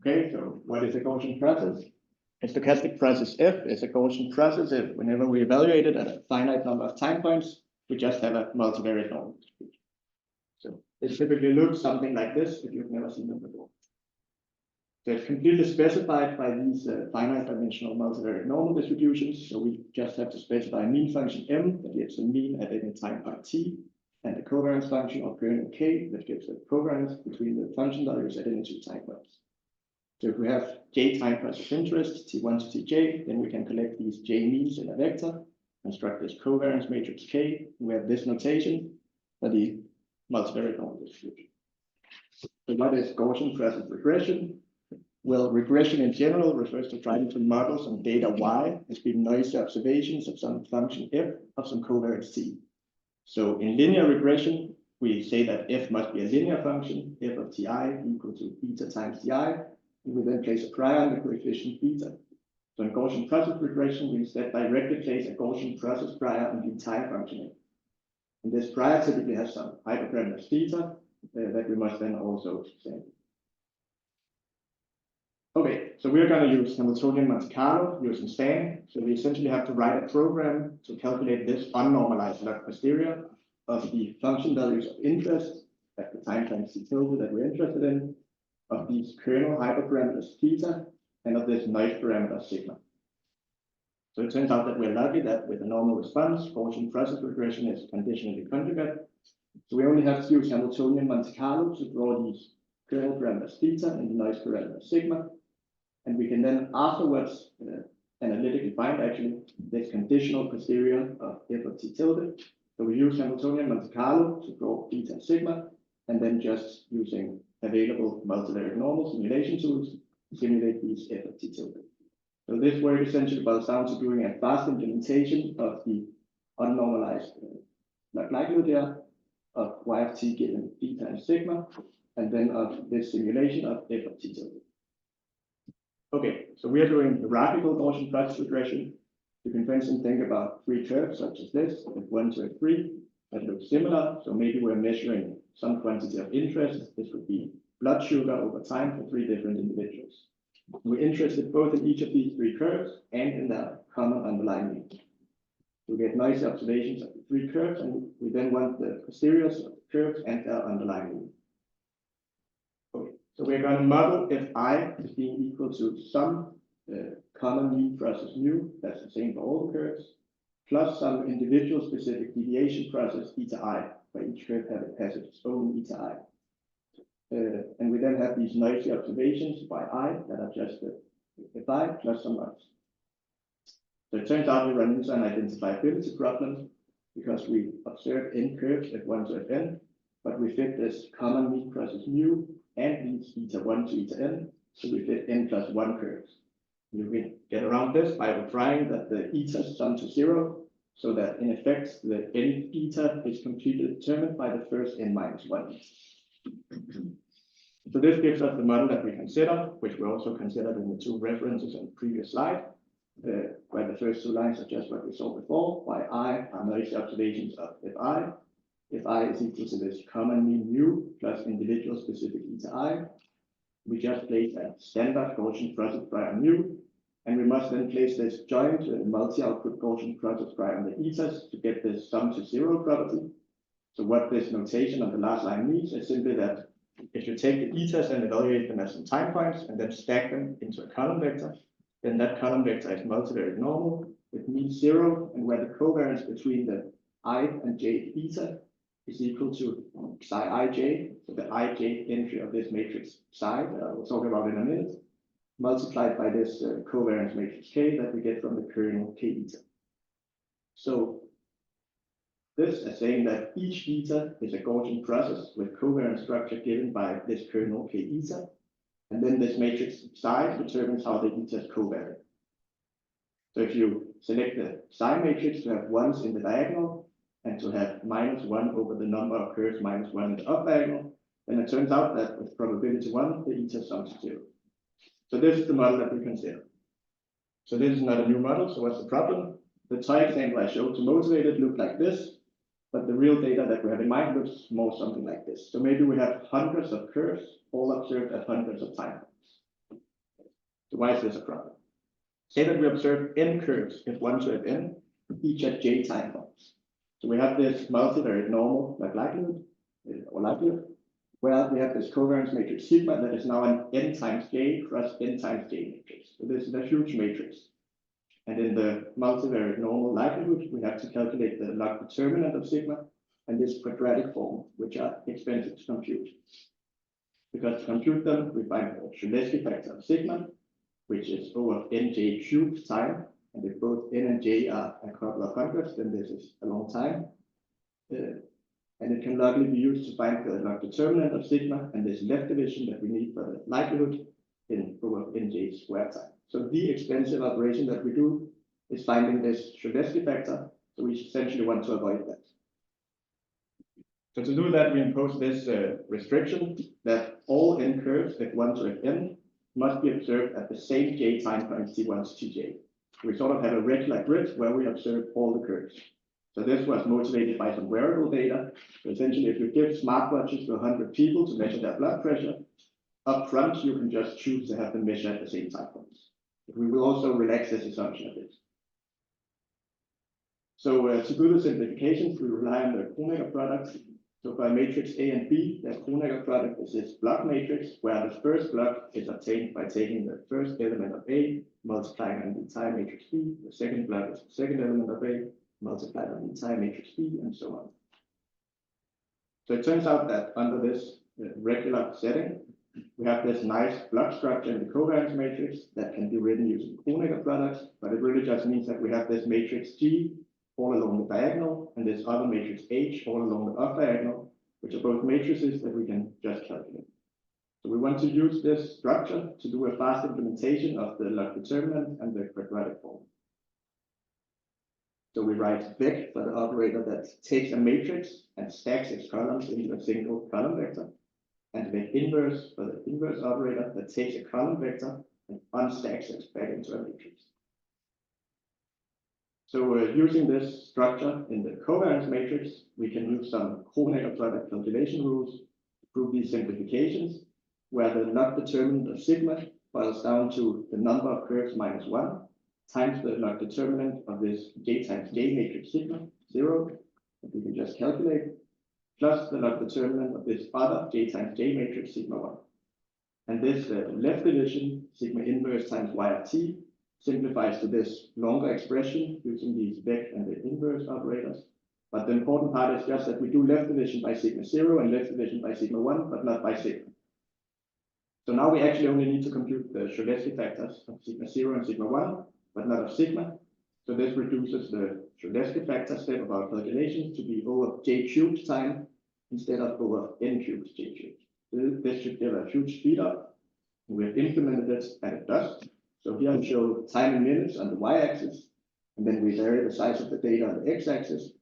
Okay, so what is a Gaussian process? A stochastic process F is a Gaussian process if whenever we evaluate it at a finite number of time points, we just have a multivariate normal distribution. So it typically looks something like this if you've never seen them before. So it's completely specified by these finite dimensional multivariate normal distributions. So we just have to specify a mean function m that gives the mean at any time point t, and the covariance function of kernel k that gives the covariance between the function values at any two time points. So if we have j time points of interest, t1 to tj, then we can collect these j means in a vector, construct this covariance matrix K. We have this notation for the multivariate normal distribution. So what is Gaussian process regression? Well, regression in general refers to trying to model some data y as being noisy observations of some function f of some covariance t. So in linear regression, we say that f must be a linear function, f of ti equal to beta times ti. We then place a prior on the coefficient beta. So in Gaussian process regression, we instead directly place a Gaussian process prior on the entire function. And this prior typically has some hyperparameter theta that we must then also say. Okay, so we're going to use Hamiltonian Monte Carlo using Stan. So we essentially have to write a program to calculate this unnormalized log posterior of the function values of interest at the time times t tilde that we're interested in, of these kernel hyperparameters theta, and of this noise parameter sigma. So it turns out that we're lucky that with a normal response, Gaussian process regression is conditionally conjugate. So we only have to use Hamiltonian Monte Carlo to draw these kernel parameters theta and the noise parameter sigma. And we can then afterwards analytically find actually this conditional posterior of f of t tilde. So we use Hamiltonian Monte Carlo to draw theta and sigma, and then just using available multivariate normal simulation tools to simulate these f of t tilde. So this work essentially boils down to doing a fast implementation of the unnormalized likelihood here of y of t given theta and sigma, and then of this simulation of f of t tilde. Okay, so we are doing hierarchical Gaussian process regression. You can, for instance, think about three curves such as this, f1 to f3, that look similar. So maybe we're measuring some quantity of interest. This would be blood sugar over time for three different individuals. We're interested both in each of these three curves and in their common underlying mean. We get noisy observations of the three curves, and we then want the posteriors of the curves and their underlying mean. Okay, so we're going to model if I is being equal to some common mean process mu, that's the same for all the curves, plus some individual specific deviation process eta I, where each curve has its own eta I. And we then have these noisy observations by I that are just fi plus some others. So it turns out we run into an identifiability problem because we observe n curves f1 to fn, but we fit this common mean process mu and these eta1 to eta n, so we fit n plus 1 curves. You can get around this by trying that the eta sum to 0, so that in effect the n eta is completely determined by the first n minus 1. So this gives us the model that we consider, which we also considered in the two references on the previous slide, where the first two lines are just what we saw before, why I are noisy observations of fi. If I is equal to this common mean mu plus individual specific eta I, we just place a standard Gaussian process prior mu, and we must then place this joint multi-output Gaussian process prior on the etas to get this sum to 0 property. So what this notation on the last line means is simply that if you take the etas and evaluate them as some time points and then stack them into a column vector, then that column vector is multivariate normal with mean 0, and where the covariance between the I and j eta is equal to psi ij, so the ij entry of this matrix psi that I will talk about in a minute, multiplied by this covariance matrix K that we get from the kernel K eta. So this is saying that each eta is a Gaussian process with covariance structure given by this kernel K eta, and then this matrix psi determines how the eta is covariant. So if you select the psi matrix to have ones in the diagonal, and to have minus 1 over the number of curves minus 1 in the up diagonal, then it turns out that with probability 1, the eta sums to 0. So this is the model that we consider. So this is not a new model, so what's the problem? The toy example I showed to motivate it looked like this, but the real data that we have in mind looks more something like this. So maybe we have hundreds of curves, all observed at hundreds of time points. why is this a problem? Say that we observe n curves f1 to fn, each at j time points. So we have this multivariate normal like likelihood, where we have this covariance matrix sigma that is now an n times j cross n times j matrix. So this is a huge matrix. And in the multivariate normal likelihood, we have to calculate the log determinant of sigma and this quadratic form, which are expensive to compute. Because to compute them, we find the Cholesky factor of sigma, which is over nj cubed time. And if both n and j are a couple of hundreds, then this is a long time. And it can logically be used to find the log determinant of sigma and this left division that we need for the likelihood in over nj squared time. So the expensive operation that we do is finding this Cholesky factor. So we essentially want to avoid that. So to do that, we impose this restriction that all n curves f1 to fn must be observed at the same j time points t1 to tj. We sort of have a regular grid where we observe all the curves. So this was motivated by some wearable data. So essentially, if you give smartwatches to 100 people to measure their blood pressure, up front, you can just choose to have them measure at the same time points. But we will also relax this assumption a bit. So to do the simplifications, we rely on the Kronecker product. So for matrix A and B, the Kronecker product is this block matrix, where the first block is obtained by taking the first element of A, multiplying on the entire matrix B. The second block is the second element of A, multiplied on the entire matrix B, and so on. So it turns out that under this regular setting, we have this nice block structure in the covariance matrix that can be written using Kronecker products, but it really just means that we have this matrix G all along the diagonal, and this other matrix H all along the off diagonal, which are both matrices that we can just calculate. So we want to use this structure to do a fast implementation of the log determinant and the quadratic form. So we write vec for the operator that takes a matrix and stacks its columns into a single column vector, and vec inverse for the inverse operator that takes a column vector and unstacks it back into a matrix. So using this structure in the covariance matrix, we can use some Kronecker product calculation rules to prove these simplifications, where the log determinant of sigma boils down to the number of curves minus 1 times the log determinant of this j times j matrix sigma, 0, that we can just calculate, plus the log determinant of this other j times j matrix sigma 1. And this left division, sigma inverse times y of t, simplifies to this longer expression using these vec and the inverse operators. But the important part is just that we do left division by sigma 0 and left division by sigma 1, but not by sigma. So now we actually only need to compute the Cholesky factors of sigma 0 and sigma 1, but not of sigma. So this reduces the Cholesky factor step of our calculations to be over j cubed time instead of over n cubed j cubed. This should give a huge speed up. We have implemented it, and it does. So here we show time in minutes on the y-axis, and then we vary the size of the data on the x-axis.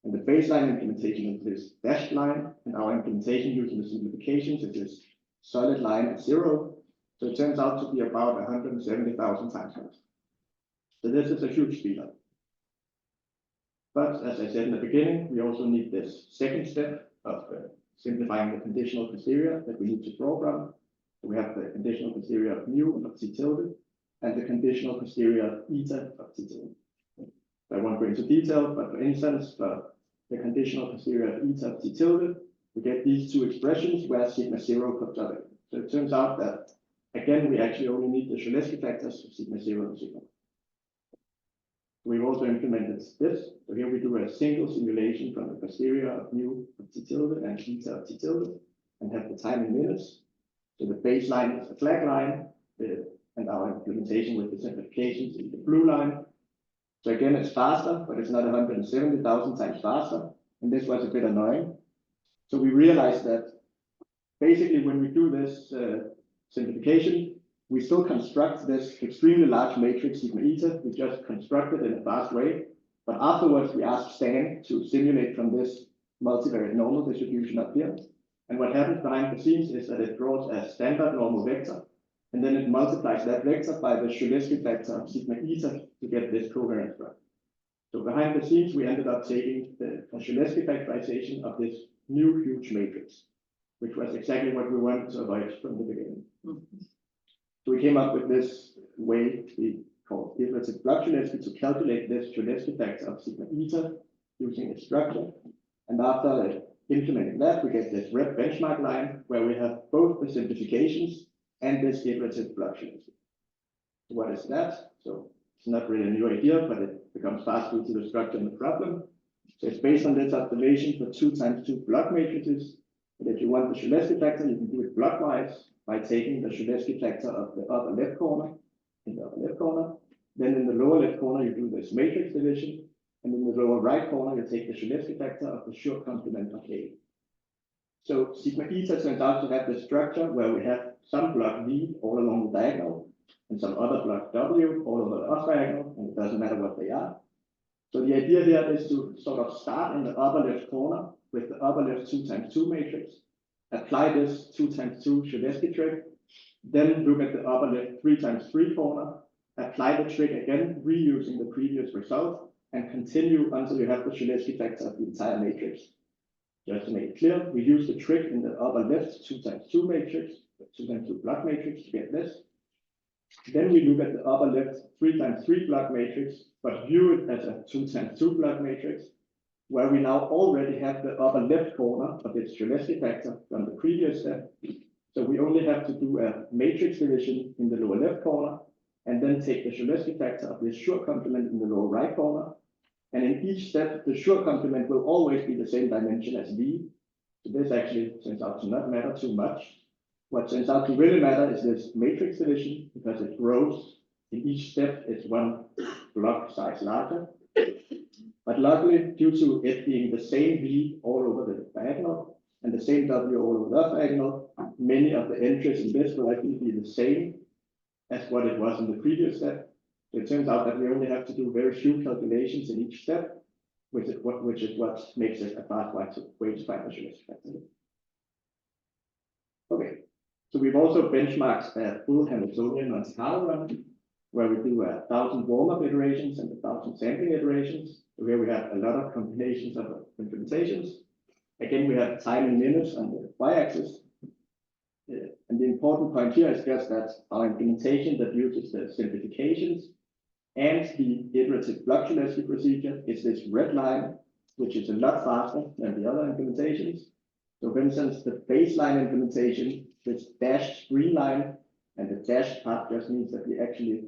And the baseline implementation is this dashed line, and our implementation using the simplifications is this solid line at 0. So it turns out to be about 170,000 times faster. So this is a huge speed up. But as I said in the beginning, we also need this second step of simplifying the conditional posterior that we need to draw from. So we have the conditional posterior of mu of t tilde, and the conditional posterior of eta of t tilde. I won't go into detail, but for instance, for the conditional posterior of eta of t tilde, we get these two expressions where sigma 0 comes up again. So it turns out that, again, we actually only need the Cholesky factors of sigma 0 and sigma 1. We've also implemented this. So here we do a single simulation from the posterior of mu of t tilde and eta of t tilde, and have the time in minutes. So the baseline is the flag line, and our implementation with the simplifications is the blue line. So again, it's faster, but it's not 170,000 times faster. And this was a bit annoying. So we realized that basically when we do this simplification, we still construct this extremely large matrix sigma eta. We just construct it in a fast way. But afterwards, we ask Stan to simulate from this multivariate normal distribution up here. And what happens behind the scenes is that it draws a standard normal vector, and then it multiplies that vector by the Cholesky factor of sigma eta to get this covariance graph. So behind the scenes, we ended up taking the Cholesky factorization of this new huge matrix, which was exactly what we wanted to avoid from the beginning. So we came up with this way we call iterative probabilistic to calculate this Cholesky factor of sigma eta using a structure. And after implementing that, we get this red benchmark line where we have both the simplifications and this iterative probabilistic. So what is that? So it's not really a new idea, but it becomes fast due to the structure in the problem. So it's based on this observation for 2 times 2 block matrices. But if you want the Cholesky factor, you can do it blockwise by taking the Cholesky factor of the upper left corner, in the upper left corner. Then in the lower left corner, you do this matrix division. And in the lower right corner, you take the Cholesky factor of the short complement of A. So sigma eta turns out to have the structure where we have some block V all along the diagonal and some other block W all over the off diagonal, and it doesn't matter what they are. So the idea here is to sort of start in the upper left corner with the upper left 2 times 2 matrix, apply this 2 times 2 Cholesky trick, then look at the upper left 3 times 3 corner, apply the trick again, reusing the previous result, and continue until you have the Cholesky factor of the entire matrix. Just to make it clear, we use the trick in the upper left 2 times 2 matrix, 2 times 2 block matrix to get this. Then we look at the upper left 3 times 3 block matrix, but view it as a 2 times 2 block matrix, where we now already have the upper left corner of its Cholesky factor from the previous step. So we only have to do a matrix division in the lower left corner, and then take the Cholesky factor of this short complement in the lower right corner. And in each step, the short complement will always be the same dimension as V. So this actually turns out to not matter too much. What turns out to really matter is this matrix division, because it grows. In each step, it's 1 block size larger. But luckily, due to it being the same V all over the diagonal and the same W all over the diagonal, many of the entries in this will actually be the same as what it was in the previous step. So it turns out that we only have to do very few calculations in each step, which is what makes it a fast way to find the Cholesky factor. Okay, so we've also benchmarked a full Hamiltonian Monte Carlo run, where we do 1,000 warm-up iterations and 1,000 sampling iterations. So here we have a lot of combinations of implementations. Again, we have time and minutes on the y-axis. And the important point here is just that our implementation that uses the simplifications and the iterative block Cholesky procedure is this red line, which is a lot faster than the other implementations. So for instance, the baseline implementation, this dashed green line, and the dashed part just means that we actually,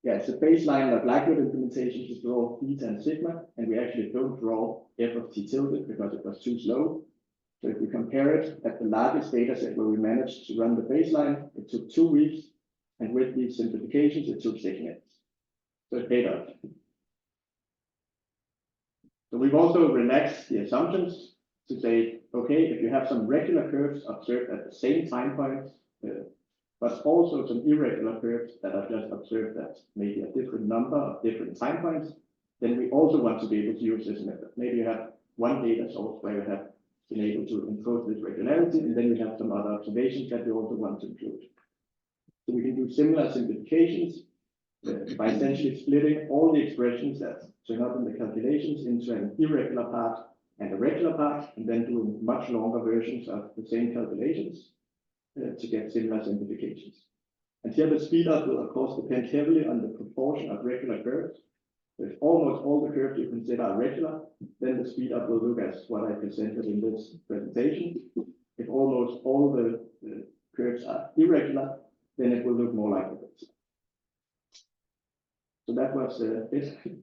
it's a baseline of likelihood implementation to draw beta and sigma, and we actually don't draw f of t tilde because it was too slow. So if we compare it at the largest data set where we managed to run the baseline, it took 2 weeks, and with these simplifications, it took 6 minutes. So it paid off. So we've also relaxed the assumptions to say, okay, if you have some regular curves observed at the same time points, but also some irregular curves that are just observed at maybe a different number of different time points, then we also want to be able to use this method. Maybe you have one data source where you have been able to encode this regularity, and then you have some other observations that you also want to include. So we can do similar simplifications by essentially splitting all the expressions that turn up in the calculations into an irregular part and a regular part, and then doing much longer versions of the same calculations to get similar simplifications. And here the speed up will of course depend heavily on the proportion of regular curves. So if almost all the curves you consider are regular, then the speed up will look as what I presented in this presentation. If almost all the curves are irregular, then it will look more like this. So that was it.